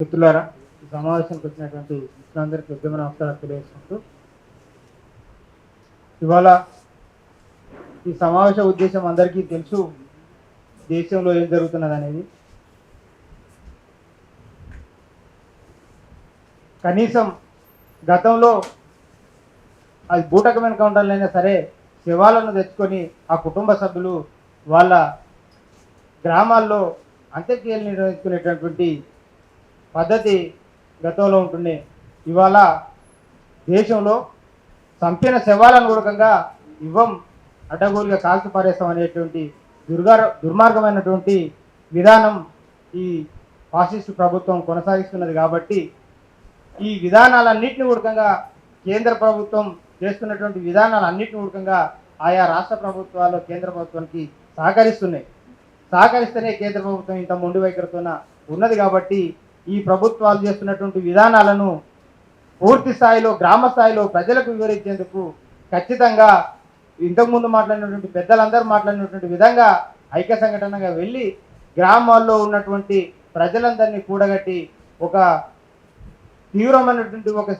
మిత్రులారా, ఈ సమావేశానికి వచ్చినటువంటి మిత్రులందరికీ ఉద్యమ నమస్కారాలు తెలియజేసుకుంటూ, ఇవాళ ఈ సమావేశ ఉద్దేశం అందరికీ తెలుసు. దేశంలో ఏం జరుగుతున్నది అనేది కనీసం గతంలో అది బూటకమైన కౌంటర్లైనా సరే శవాలను తెచ్చుకొని ఆ కుటుంబ సభ్యులు వాళ్ళ గ్రామాల్లో అంత్యక్రియలు నిర్వహించుకునేటటువంటి పద్ధతి గతంలో ఉంటుండే. ఇవాళ దేశంలో చంపిన శవాలను కూడా ఇవ్వం, అడ్డగోలుగా కాల్చి పారేస్తాం అనేటువంటి దుర్మార్గమైనటువంటి విధానం ఈ ఫాసిస్టు ప్రభుత్వం కొనసాగిస్తున్నది. కాబట్టి ఈ విధానాలన్నింటినీ కూడా కేంద్ర ప్రభుత్వం చేస్తున్నటువంటి విధానాలన్నింటినీ కూడా ఆయా రాష్ట్ర ప్రభుత్వాలు కేంద్ర ప్రభుత్వానికి సహకరిస్తేనే కేంద్ర ప్రభుత్వం ఇంత మొండి వైఖరితో ఉన్నది. కాబట్టి ఈ ప్రభుత్వాలు చేస్తున్నటువంటి విధానాలను పూర్తి స్థాయిలో గ్రామ స్థాయిలో ప్రజలకు వివరించేందుకు ఖచ్చితంగా ఇంతకుముందు మాట్లాడినటువంటి పెద్దలందరూ మాట్లాడినటువంటి విధంగా ఐక్య సంఘటనగా వెళ్ళి గ్రామాల్లో ఉన్నటువంటి ప్రజలందరినీ కూడగట్టి ఒక తీవ్రమైనటువంటి ఒక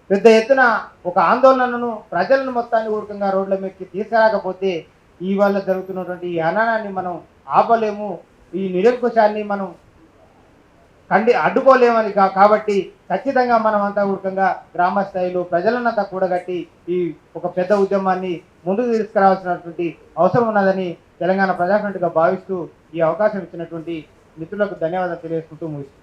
పెద్ద ఎత్తున ఒక ఆందోళనను ప్రజలను మొత్తాన్ని ఊరకంగా రోడ్ల మీదకి తీసుకురాకపోతే ఇవాళ జరుగుతున్నటువంటి ఈ అనానాన్ని మనం ఆపలేము, ఈ నిరంకుశాన్ని మనం అడ్డుకోలేమని. కాబట్టి ఖచ్చితంగా మనం అంతా ఊరకంగా గ్రామ స్థాయిలో ప్రజలనంతా కూడగట్టి ఈ ఒక పెద్ద ఉద్యమాన్ని ముందుకు తీసుకురావాల్సినటువంటి అవసరం ఉన్నదని తెలంగాణ ప్రజాఫ్రంట్గా భావిస్తూ ఈ అవకాశం ఇచ్చినటువంటి మిత్రులకు ధన్యవాదాలు తెలియజేసుకుంటూ ముగిస్తున్నాను.